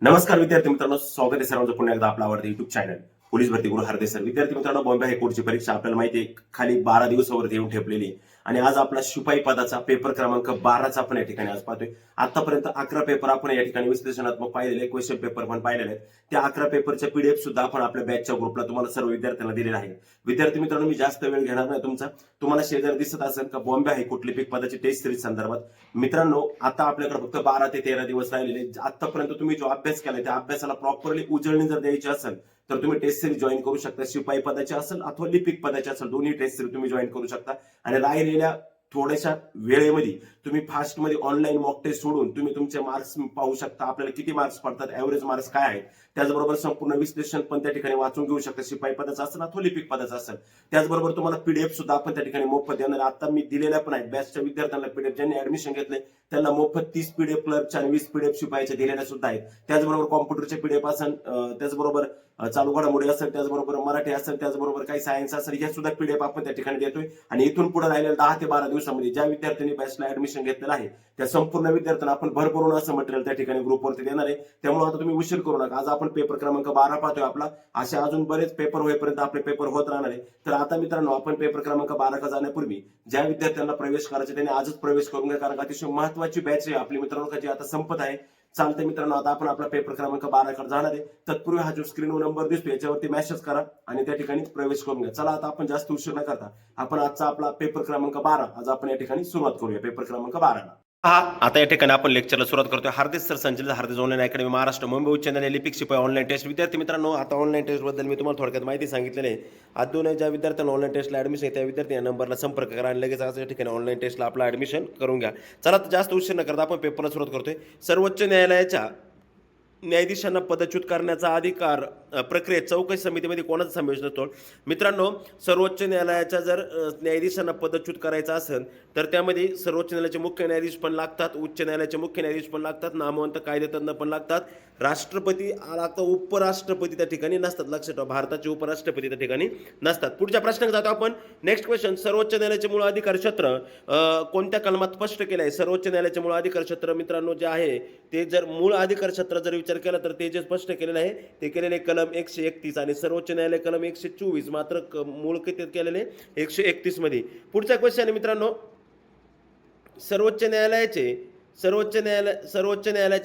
नमस्कार विद्यार्थी मित्रांनो, स्वागत आहे सर्वांचं पुन्हा एकदा आपला आवडता युट्यूब चॅनल पोलीस भरती गुरु हरदे सर. विद्यार्थी मित्रांनो, बॉम्बे हायकोर्टची परीक्षा आपल्याला माहिती आहे खाली 12 दिवसावरती येऊन ठेपलेली आहे. आणि आज आपला शिपाई पदाचा पेपर क्रमांक 12चा आपण या ठिकाणी आज पाहतोय. आतापर्यंत 11 पेपर आपण या ठिकाणी विश्लेषणात्मक पाहिलेले, क्वेश्चन पेपर पण पाहिलेले आहेत. त्या 11 पेपरच्या पीडीएफ सुद्धा आपण आपल्या बॅचच्या ग्रुपला तुम्हाला सर्व विद्यार्थ्यांना दिलेला आहे. विद्यार्थी मित्रांनो, मी जास्त वेळ घेणार नाही तुमचा. तुम्हाला शेजारी दिसत असेल का बॉम्बे हायकोर्ट लिपिक पदाची टेस्ट सिरीज संदर्भात. मित्रांनो, आता आपल्याकडे फक्त 12 ते 13 दिवस राहिलेले. आतापर्यंत तुम्ही जो अभ्यास केलाय त्या अभ्यासाला प्रॉपरली उजळणी जर द्यायची असेल तर तुम्ही टेस्ट सिरीज जॉईन करू शकता. शिपाई पदाची असेल अथवा लिपिक पदाची असेल, दोन्ही टेस्ट सिरीज तुम्ही जॉईन करू शकता. आणि राहिलेल्या थोड्याशा वेळेमध्ये तुम्ही फास्ट मध्ये ऑनलाईन मॉक टेस्ट सोडून तुम्ही तुमचे मार्क्स पाहू शकता. आपल्याला किती मार्क्स पडतात, ऍव्हरेज मार्क्स काय आहेत, त्याचबरोबर संपूर्ण विश्लेषण पण त्या ठिकाणी वाचून घेऊ शकता. शिपाई पदाचं असेल अथवा लिपिक पदाचं असेल. त्याचबरोबर तुम्हाला पीडीएफ सुद्धा आपण त्या ठिकाणी मोफत देणार. आता मी दिलेल्या पण आहेत बॅचच्या विद्यार्थ्यांना पीडीएफ, ज्यांनी ऍडमिशन घेतले त्यांना मोफत 30 पीडीएफ क्लर्कच्या आणि 20 पीडीएफ शिपाईच्या दिलेल्या सुद्धा आहेत. त्याचबरोबर कॉम्प्युटरचे पीडीएफ असेल, त्याचबरोबर चालू घडामोडी असेल, त्याचबरोबर मराठी असेल, त्याचबरोबर काही सायन्स असेल, हे सुद्धा पीडीएफ आपण त्या ठिकाणी देतोय. आणि इथून पुढे राहिलेल्या 10 ते 12 दिवसामध्ये ज्या विद्यार्थ्यांनी बॅचला ऍडमिशन घेतलेलं आहे त्या संपूर्ण विद्यार्थ्यांना आपण भरभरून असं मटेरियल त्या ठिकाणी ग्रुपवरती देणार आहे. त्यामुळे आता तुम्ही उशीर करू नका. आज आपण पेपर क्रमांक 12 पाहतोय आपला. असे अजून बरेच पेपर होईपर्यंत आपले पेपर होत राहणार आहे. तर आता मित्रांनो, आपण पेपर क्रमांक 12 का जाण्यापूर्वी ज्या विद्यार्थ्यांना प्रवेश करायचे त्यांनी आजच प्रवेश करून घ्या, कारण अतिशय महत्वाची बॅच आहे आपली मित्रांनो, जी आता संपत आहे. चालतंय मित्रांनो, आता आपण आपला पेपर क्रमांक 12 कडे जाणार आहे. तत्पूर्वी हा जो स्क्रीनवर नंबर दिसतो याच्यावरती मेसेज करा आणि त्या ठिकाणी प्रवेश करून घ्या. चला, आता आपण जास्त उशीर न करता आपण आजचा आपला पेपर क्रमांक 12 आज आपण या ठिकाणी सुरुवात करूया पेपर क्रमांक 12 हा. आता या ठिकाणी आपण लेक्चरला सुरुवात करतोय. हार्दिक सर संचलित हार्दिक ऑनलाईन अकॅडमी महाराष्ट्र मुंबई उच्च न्यायालय लिपिक शिपाई ऑनलाईन टेस्ट. विद्यार्थी मित्रांनो, आता ऑनलाईन टेस्ट बद्दल मी तुम्हाला थोडक्यात माहिती सांगितलेली आहे. अजून ज्या विद्यार्थ्यांना ऑनलाईन टेस्टला ऍडमिशन त्या विद्यार्थी या नंबरला संपर्क करा आणि लगेच आज या ठिकाणी ऑनलाईन टेस्टला आपलं ऍडमिशन करून घ्या. चला, तर जास्त उशीर न करता आपण पेपरला सुरुवात करतोय. सर्वोच्च न्यायालयाच्या न्यायाधीशांना पदच्युत करण्याचा अधिकार प्रक्रियेत चौकशी समितीमध्ये कोणाचा समावेश नसतो. मित्रांनो, सर्वोच्च न्यायालयाच्या जर न्यायाधीशांना पदच्युत करायचं असेल तर त्यामध्ये सर्वोच्च न्यायालयाचे मुख्य न्यायाधीश पण लागतात, उच्च न्यायालयाचे मुख्य न्यायाधीश पण लागतात, नामवंत कायदेतज्ञ पण लागतात, राष्ट्रपती लागतात, उपराष्ट्रपती त्या ठिकाणी नसतात. लक्षात ठेवा, भारताचे उपराष्ट्रपती त्या ठिकाणी नसतात. पुढच्या प्रश्नाकडे जातो आपण. नेक्स्ट क्वेश्चन, सर्वोच्च न्यायालयाचे मूळ अधिकार क्षेत्र कोणत्या कलमात स्पष्ट केलं आहे? सर्वोच्च न्यायालयाचे मूळ अधिकार क्षेत्र मित्रांनो जे आहे ते जर मूळ अधिकार क्षेत्र जर विचार केला तर ते जे स्पष्ट केलेलं आहे ते केलेले कलम 131 आणि सर्वोच्च न्यायालय कलम 124, मात्र मूळ किती केलेले 131 मध्ये. पुढचा क्वेश्चन आहे मित्रांनो, सर्वोच्च न्यायालयाच्या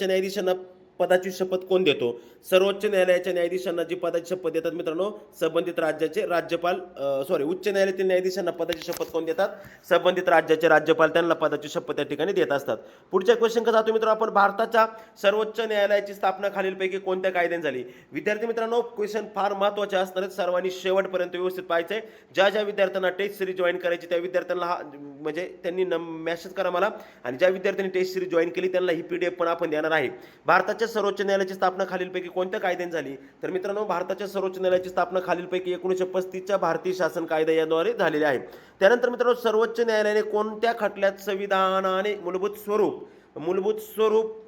न्यायाधीशांना पदाची शपथ कोण देतो? सर्वोच्च न्यायालयाच्या न्यायाधीशांना जी पदाची शपथ देतात मित्रांनो, संबंधित राज्याचे राज्यपाल, उच्च न्यायालयातील न्यायाधीशांना पदाची शपथ कोण देतात? संबंधित राज्याचे राज्यपाल त्यांना पदाची शपथ त्या ठिकाणी देत असतात. पुढच्या क्वेश्चन का जातो मित्रांनो आपण, भारताच्या सर्वोच्च न्यायालयाची स्थापना खालीलपैकी कोणत्या कायद्याने झाली? विद्यार्थी मित्रांनो, क्वेश्चन फार महत्त्वाचे असणार आहेत, सर्वांनी शेवटपर्यंत व्यवस्थित पाहायचं आहे. ज्या विद्यार्थ्यांना टेस्ट सिरीज जॉईन करायची त्या विद्यार्थ्यांना म्हणजे त्यांनी मेसेज करा मला, आणि ज्या विद्यार्थ्यांनी टेस्ट सिरीज जॉईन केली त्यांना ही पीडीएफ पण आपण देणार आहे. भारताच्या सर्वोच्च न्यायालयाची स्थापना खालीलपैकी कोणत्या कायद्याने झाली? तर मित्रांनो, भारताच्या सर्वोच्च न्यायालयाची स्थापना खालीलपैकी 1935च्या भारतीय शासन कायदा याद्वारे झालेली आहे. त्यानंतर मित्रांनो, सर्वोच्च न्यायालयाने कोणत्या खटल्यात संविधानाने मूलभूत स्वरूप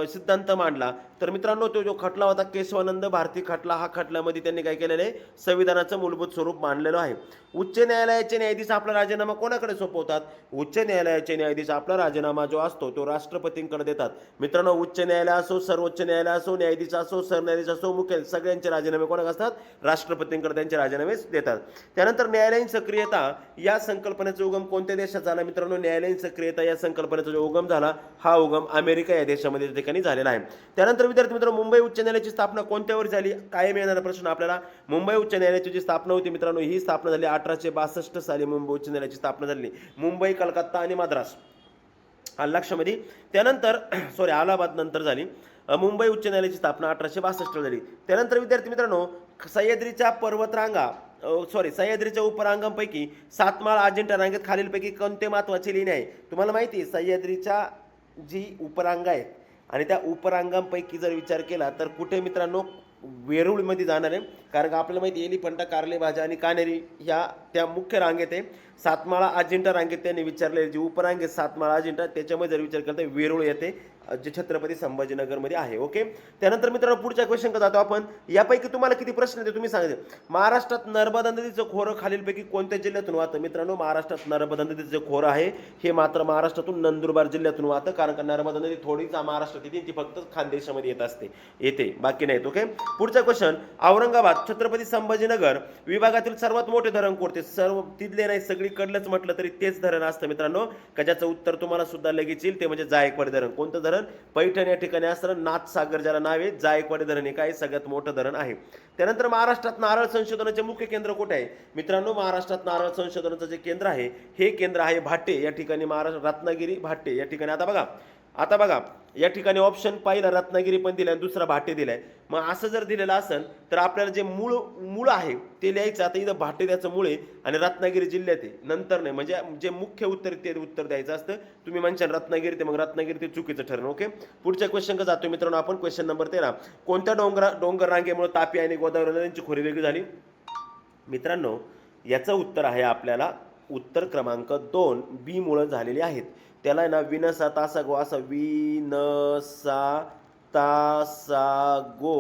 सिद्धांत मांडला? तर मित्रांनो, तो जो खटला होता केशवानंद भारती खटला, हा खटल्यामध्ये त्यांनी काय केलेलं आहे? संविधानाचं मूलभूत स्वरूप मांडलेलं आहे. उच्च न्यायालयाचे न्यायाधीश आपला राजीनामा कोणाकडे सोपवतात? उच्च न्यायालयाचे न्यायाधीश आपला राजीनामा जो असतो तो राष्ट्रपतींकडे देतात. मित्रांनो, उच्च न्यायालय असो, सर्वोच्च न्यायालय असो, न्यायाधीश असो, सरन्यायाधीश असो, मुख्य सगळ्यांचे राजीनामे कोणाकडे असतात? राष्ट्रपतींकडे त्यांचे राजीनामे देतात. त्यानंतर न्यायालयीन सक्रियता या संकल्पनेचा उगम कोणत्या देशात झाला? मित्रांनो, न्यायालयीन सक्रियता या संकल्पनेचा जो उगम झाला हा उगम अमेरिका या देशामध्ये त्या ठिकाणी झालेला आहे. त्यानंतर विद्यार्थी मित्रांनो, मुंबई उच्च न्यायालयाची स्थापना कोणत्यावर झाली? कायम येणारा प्रश्न आपल्याला. मुंबई उच्च न्यायालयाची जी स्थापना होती मित्रांनो, ही स्थापना झाली 1862 साली. मुंबई उच्च न्यायालयाची स्थापना झाली. मुंबई, कलकत्ता आणि मद्रास लक्षामध्ये. त्यानंतर अलाहाबाद नंतर झाली. मुंबई उच्च न्यायालयाची स्थापना 1862 झाली. त्यानंतर विद्यार्थी मित्रांनो, सह्याद्रीच्या सह्याद्रीच्या उपरांगांपैकी सातमाळ अजिंठा रांगेत खालीलपैकी कोणते महत्त्वाचे लेणी आहे? तुम्हाला माहिती आहे सह्याद्रीच्या जी उपरांग आहेत आणि त्या उपरांगांपैकी जर विचार केला तर कुठे मित्रांनो? वेरूळमध्ये जाणार आहे, कारण का आपल्याला माहिती एलिफंटा, कारले भाजा आणि कानेरी ह्या त्या मुख्य रांगेत आहे. सातमाळा अजिंठा रांगेत त्यांनी विचारले जी उपरांग आहे सातमाळा अजिंठा, त्याच्यामध्ये जर विचार केला तर वेरूळ येते जे छत्रपती संभाजीनगरमध्ये आहे. ओके, त्यानंतर मित्रांनो पुढच्या क्वेश्चनकडे जातो आपण. यापैकी तुम्हाला किती प्रश्न येते तुम्ही सांगा. महाराष्ट्रात नर्मदा नदीचं खोरं खालीलपैकी कोणत्या जिल्ह्यातून वाहतं? मित्रांनो महाराष्ट्रात नर्मदा नदीचं जे खोरं आहे हे मात्र महाराष्ट्रातून नंदुरबार जिल्ह्यातून वाहतं, कारण का नर्मदा नदी थोडीच महाराष्ट्रात येते, ती फक्त खानदेशामध्ये येते बाकी नाहीत. ओके, पुढचा क्वेश्चन. औरंगाबाद छत्रपती संभाजीनगर विभागातील सर्वात मोठे धरण कोणते? सर्व तिथले नाही सगळीकडलंच म्हटलं तरी तेच धरण असतं मित्रांनो, का ज्याचं उत्तर तुम्हाला सुद्धा लगेच येईल, ते म्हणजे जायकवाडी धरण. कोणतं धरण? पैठण या ठिकाणी असतं. नाथसागर ज्याला नाव आहे, जायकवाडी धरण हे काय सगळ्यात मोठं धरण आहे. त्यानंतर महाराष्ट्रात नारळ संशोधनाचे मुख्य केंद्र कुठे आहे? मित्रांनो महाराष्ट्रात नारळ संशोधनाचं जे केंद्र आहे हे केंद्र आहे भाटे या ठिकाणी, महाराष्ट्र रत्नागिरी भाटे या ठिकाणी. आता बघा या ठिकाणी ऑप्शन पहिला रत्नागिरी पण दिलाय, दुसरा भाटे दिलाय. मग असं जर दिलेलं असेल तर आपल्याला जे मूळ आहे ते लिहायचं. आता इथं भाटे द्यायचं मूळ आहे आणि रत्नागिरी जिल्ह्यात आहे, नंतर नाही, म्हणजे जे मुख्य उत्तर ते उत्तर द्यायचं असतं. तुम्ही म्हणशाल रत्नागिरी ते मग रत्नागिरी ते चुकीचं ठरेल. ओके, पुढच्या क्वेश्चनकडे जातो मित्रांनो आपण. Question number 13. कोणत्या डोंगर रांगेमुळे तापी आणि गोदावरी नद्यांची खोरी वेगळी झाली? मित्रांनो याचं उत्तर आहे आपल्याला उत्तर क्रमांक 2 बी मुळे झालेले आहेत. त्याला आहे ना विनसा तासा गो असा विनसा तासा गो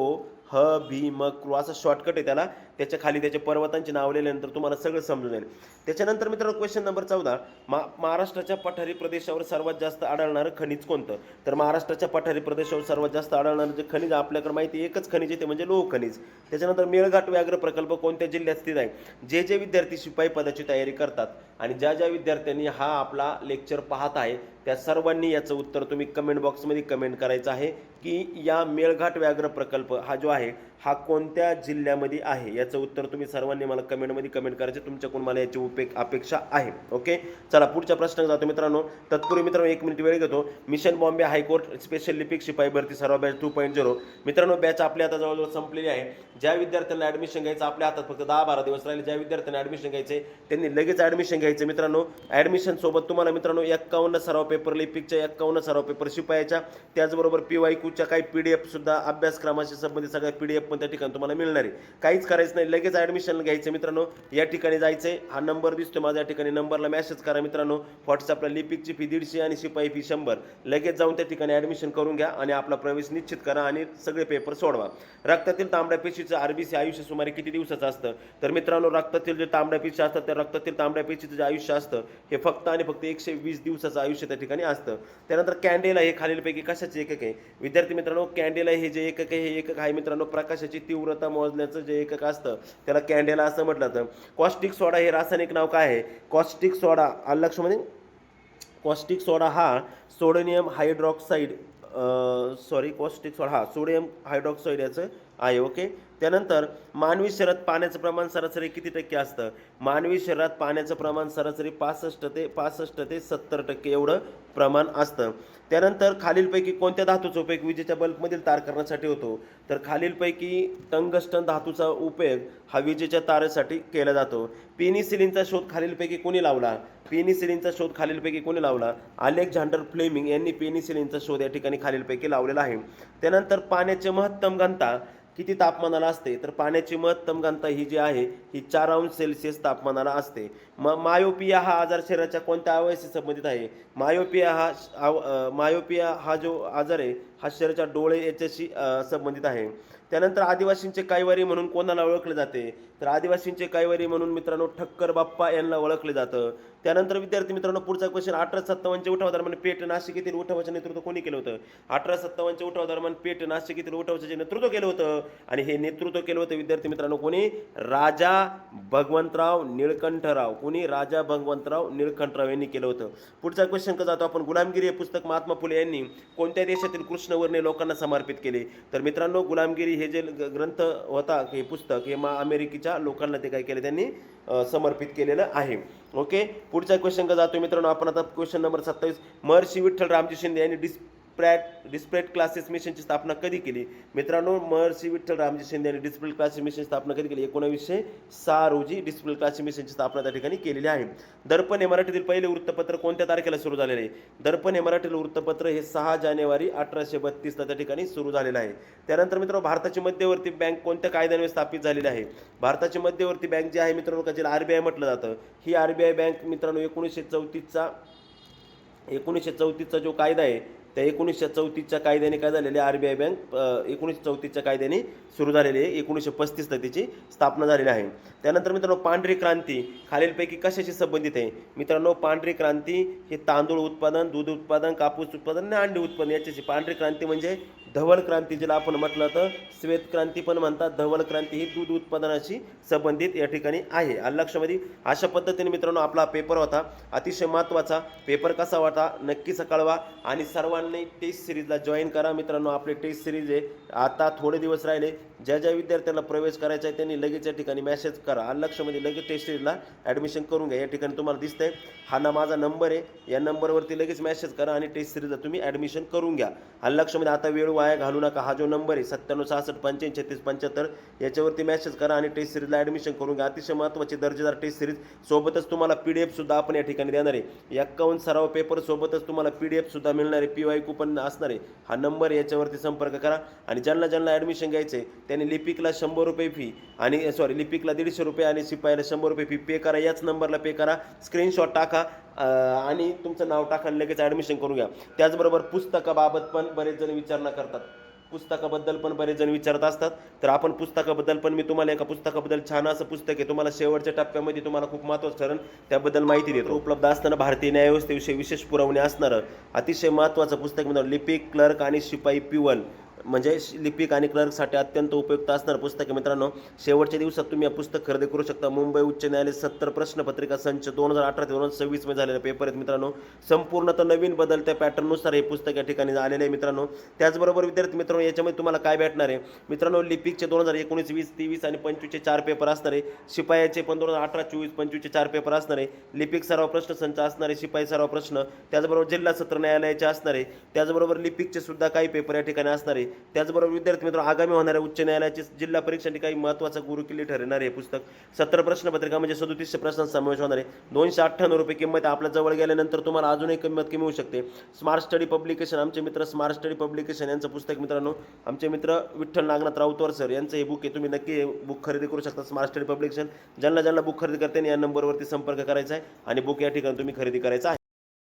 ह भीम क्रू असा शॉर्टकट आहे त्याला. त्याच्या खाली त्याचे पर्वतांची नाव लिहिल्यानंतर तुम्हाला सगळं समजून जाईल. त्याच्यानंतर मित्रांनो क्वेश्चन नंबर 14. महाराष्ट्राच्या पठारी प्रदेशावर सर्वात जास्त आढळणारं खनिज कोणतं? तर महाराष्ट्राच्या पठारी प्रदेशावर सर्वात जास्त आढळणारं जे खनिज आपल्याकडे माहिती एकच खनिज आहे ते म्हणजे लोह खनिज. त्याच्यानंतर मेळघाट व्याघ्र प्रकल्प कोणत्या जिल्ह्यात स्थित आहे? जे विद्यार्थी शिपाई पदाची तयारी करतात आणि ज्या विद्यार्थ्यांनी हा आपला लेक्चर पाहत आहे त्या सर्वांनी याचं उत्तर तुम्ही कमेंट बॉक्समध्ये कमेंट करायचं आहे की या मेळघाट व्याघ्र प्रकल्प हा जो आहे हा कोणत्या जिल्ह्यामध्ये आहे. याचं उत्तर तुम्ही सर्वांनी मला कमेंटमध्ये कमेंट करायचे, तुमच्याकडून मला याची अपेक्षा आहे. ओके, चला पुढच्या प्रश्नात जातो मित्रांनो. तत्पूर्वी मित्रांनो 1 मिनिट वेळ घेतो. मिशन बॉम्बे हायकोर्ट स्पेशल लिपिक शिपाई भरती सर्व बॅच 2.0 मित्रांनो बॅच आपल्या आता जवळजवळ संपलेली आहे. ज्या विद्यार्थ्यांना ऍडमिशन घ्यायचं आपल्या हातात फक्त 10-12 दिवस राहिले. ज्या विद्यार्थ्यांना ऍडमिशन घ्यायचे त्यांनी लगेच ऍडमिशन घ्यायचं मित्रांनो. ऍडमिशन सोबत तुम्हाला मित्रांनो 51 सराव पेपर, लिपिकच्या 51 सराव पेपर शिपायाच्या, त्याचबरोबर PYQच्या काही PDF सुद्धा अभ्यासक्रमाशी संबंधित सगळ्या PDF पण त्या ठिकाणी तुम्हाला मिळणार आहे. काहीच करायचं नाही, लगेच ऍडमिशन घ्यायचं मित्रांनो. या ठिकाणी जायचंय, हा नंबर दिसतो माझ्या ठिकाणी, नंबरला मेसेज करा मित्रांनो. व्हॉट्सअपला लिपिकची फी 150 आणि शिपाई फी 100. लगेच जाऊन त्या ठिकाणी ऍडमिशन करून घ्या आणि आपला प्रवेश निश्चित करा आणि सगळे पेपर सोडवा. रक्तातील तांबड्या पेशीचं RBC आयुष्य सुमारे किती दिवसाचं असतं? तर मित्रांनो रक्तातील जे तांबड्या पेशी असतात त्या रक्तातील तांबड्या पेशीचं जे आयुष्य असतं हे फक्त आणि फक्त 120 दिवसाचं आयुष्य त्या ठिकाणी असतं. त्यानंतर कॅन्डेला हे खालीलपैकी कशाचे एकक आहे? विद्यार्थी मित्रांनो कॅन्डेला हे जे एकक आहे हे एकक आहे मित्रांनो प्रकाशाची तीव्रता मोजण्याचं जे एकक असतं त्याला कॅन्डेला असं म्हटलं जातं. कॉस्टिक सोडा हे रासायनिक नाव काय आहे? कॉस्टिक सोडा लक्षामध्ये, कॉस्टिक सोडा हा सोडियम हायड्रॉक्साईड कॉस्टिक सोडा हा सोडियम हायड्रॉक्साईड याचं आहे. ओके, त्यानंतर मानवी शरीरात पाण्याचं प्रमाण सरासरी किती टक्के असतं? मानवी शरीरात पाण्याचं प्रमाण सरासरी 65 ते 70% एवढं प्रमाण असतं. त्यानंतर खालीलपैकी कोणत्या धातूचा उपयोग विजेच्या बल्बमधील तार करण्यासाठी होतो? तर खालीलपैकी टंगस्टन धातूचा उपयोग हा विजेच्या तारेसाठी केला जातो. पेनिसिलिनचा शोध खालीलपैकी कोणी लावला? पेनिसिलिनचा शोध खालीलपैकी कोणी लावला? अलेक्झांडर फ्लेमिंग यांनी पेनिसिलिनचा शोध या ठिकाणी खालीलपैकी लावलेला आहे. त्यानंतर पाण्याची महत्तम घनता किती तापमानाला असते? तर पाण्याची महत्तम घनता ही जी आहे ही 4 अंश सेल्सिअस तापमानाला असते. मायोपिया हा आजार शरीराच्या कोणत्या अवयवाशी संबंधित आहे? मायोपिया हा जो आजार आहे हा शरीराच्या डोळे याच्याशी संबंधित आहे. त्यानंतर आदिवासींचे कैवारी म्हणून कोणाला ओळखले जाते? तर आदिवासींचे कैवारी म्हणून मित्रांनो ठक्कर बाप्पा यांना ओळखले जातं. त्यानंतर विद्यार्थी मित्रांनो पुढचा क्वेश्चन. 1857च्या उठावादरम्यान पेठ नाशिक येथील उठावाचे नेतृत्व कोणी केलं होतं? 1857च्या उठावादरम्यान पेठ नाशिक येथील उठावाचे नेतृत्व केलं होतं आणि हे नेतृत्व केलं होतं विद्यार्थी मित्रांनो कोणी? राजा भगवंतराव निळकंठराव. कोणी? राजा भगवंतराव निळकंठराव यांनी केलं होतं. पुढचा क्वेश्चन का जातो आपण. गुलामगिरी हे पुस्तक महात्मा फुले यांनी कोणत्या देशातील कृष्णवर्णीय लोकांना समर्पित केले? तर मित्रांनो गुलामगिरी हे जे ग्रंथ होता हे पुस्तक हे अमेरिकेच्या लोकांना ते काय केले त्यांनी समर्पित केलेलं आहे. ओके, पुढचा क्वेश्चन का जातो मित्रांनो आपण आता क्वेश्चन नंबर 27. महर्षी विठ्ठल रामजी शिंदे यांनी डिस्प्रेट क्लासेस मिशनची स्थापना कधी केली? मित्रांनो महर्षी विठ्ठल रामजी शिंदे यांनी डिस्प्रेट क्लासेस मिशनची स्थापना कधी केली? 1906 रोजी डिस्प्रेट क्लासेस मिशनची स्थापना त्या ठिकाणी केलेली आहे. दर्पण हे मराठीतील पहिले वृत्तपत्र कोणत्या तारखेला सुरू झालेले आहे? दर्पण हे मराठीतील वृत्तपत्र हे 6 जानेवारी 1832 त्या ठिकाणी सुरू झालेलं आहे. त्यानंतर मित्रांनो भारताची मध्यवर्ती बँक कोणत्या कायद्याने स्थापित झालेली आहे? भारताची मध्यवर्ती बँक जी आहे मित्रांनो ज्याला RBI म्हटलं जातं ही RBI बँक मित्रांनो 1934चा जो कायदा आहे त्या 1934च्या कायद्याने काय झालेले RBI बँक 1934च्या कायद्याने सुरू झालेली आहे. 1935ला तिची स्थापना झालेली आहे. त्यानंतर मित्रांनो पांढरी क्रांती खालीलपैकी कशाशी संबंधित आहे? मित्रांनो पांढरी क्रांती हे तांदूळ उत्पादन, दूध उत्पादन, कापूस उत्पादन आणि अंडी उत्पादन याच्याशी. पांढरी क्रांती म्हणजे धवल क्रांती, जिला आपण म्हटलं तर श्वेत क्रांती पण म्हणतात. धवल क्रांती ही दूध उत्पादनाशी संबंधित या ठिकाणी आहे. लक्षामध्ये अशा पद्धतीने मित्रांनो आपला पेपर होता, अतिशय महत्त्वाचा पेपर. कसा होता नक्कीच कळवा आणि सर्वांनी टेस्ट सिरीजला जॉईन करा. मित्रांनो आपले टेस्ट सिरीज आहे, आता थोडे दिवस राहिले. ज्या ज्या विद्यार्थ्यांना प्रवेश करायचा आहे त्यांनी लगेच या ठिकाणी मेसेज करा. लक्षामध्ये लगेच टेस्ट सिरीजला ॲडमिशन करून घ्या. या ठिकाणी तुम्हाला दिसतंय हा माझा नंबर आहे, या नंबरवरती लगेच मेसेज करा आणि टेस्ट सिरीजला तुम्ही ॲडमिशन करून घ्या. लक्षामध्ये आता वेळ वाया घालू नका. हा जो नंबर आहे 97 66 85 36 75 याच्यावरती मेसेज करा आणि टेस्ट सिरीजला ॲडमिशन करून घ्या. अतिशय महत्त्वाची दर्जेदार टेस्ट सिरीज सोबतच तुम्हाला PDF सुद्धा आपण या ठिकाणी देणार आहे. 51 सराव पेपर सोबतच तुम्हाला PDF सुद्धा मिळणार आहे, PYQ पण असणार आहे. हा नंबर याच्यावरती संपर्क करा आणि ज्यांना ॲडमिशन घ्यायचं आहे त्यांनी लिपिकला 100 रुपये फी आणि लिपिकला 150 रुपये आणि शिपायाला 100 रुपये फी पे करा. याच नंबरला पे करा, स्क्रीनशॉट टाका आणि तुमचं नाव टाका आणि लगेच ॲडमिशन करून घ्या. त्याचबरोबर पुस्तकाबाबत पण बरेच जण विचारणा करतात, पुस्तकाबद्दल पण बरेच जण विचारत असतात. तर आपण पुस्तकाबद्दल पण मी तुम्हाला एका पुस्तकाबद्दल छान असं पुस्तक आहे, तुम्हाला शेवटच्या टप्प्यामध्ये तुम्हाला खूप महत्त्वाचं ठरेल त्याबद्दल माहिती देतो. उपलब्ध असताना भारतीय न्यायव्यवस्थेविषयी विशेष पुरवणे असणारं अतिशय महत्त्वाचं पुस्तक म्हणजे लिपिक, क्लर्क आणि शिपाई पिवन म्हणजे लिपिक आणि क्लर्कसाठी अत्यंत उपयुक्त असणारं पुस्तक आहे. मित्रांनो शेवटच्या दिवसात तुम्ही हे पुस्तक खरेदी करू शकता. मुंबई उच्च न्यायालय 70 प्रश्नपत्रिका संच 2018 ते 2026 मध्ये झालेले पेपर आहेत मित्रांनो. संपूर्णतः नवीन बदलत्या पॅटर्ननुसार हे पुस्तक या ठिकाणी आलेले आहे मित्रांनो. त्याचबरोबर विद्यार्थी मित्रांनो याच्यामध्ये तुम्हाला काय भेटणार आहे मित्रांनो, लिपिकचे 2019, 20, 23 आणि 25चे 4 पेपर असणार आहे. शिपायाचे पण 2018, 24, 25चे 4 पेपर असणार आहे. लिपिक सराव प्रश्न संच असणार आहे, शिपाई सराव प्रश्न, त्याचबरोबर जिल्हा सत्र न्यायालयाचे असणार आहे. त्याचबरोबर लिपिकचे सुद्धा काही पेपर या ठिकाणी असणार आहे. त्याचबरोबर विद्यार्थी मित्र आगामी होणाऱ्या उच्च न्यायालयाची जिल्हा परीक्षांसाठी काही महत्त्वाचा गुरुकिल्ली ठरणार आहे पुस्तक. 70 प्रश्नपत्रिका म्हणजे 3700 प्रश्नांचा समावेश होणार आहे. 298 रुपये किंमत. आपल्या जवळ गेल्यानंतर तुम्हाला अजूनही किंमत कमी होऊ शकते. स्मार्ट स्टडी पब्लिकेशन, आमचे मित्र स्मार्ट स्टडी पब्लिकेशन यांचं पुस्तक मित्रांनो, आमचे मित्र विठ्ठल नागनाथ राऊतवर सर यांचं हे बुक आहे. तुम्ही नक्की हे बुक खरेदी करू शकता. स्मार्ट स्टडी पब्लिकेशन ज्यांना बुक खरेदी करते या नंबरवरती संपर्क करायचा आहे आणि बुक या ठिकाणी तुम्ही खरेदी करायचा आहे.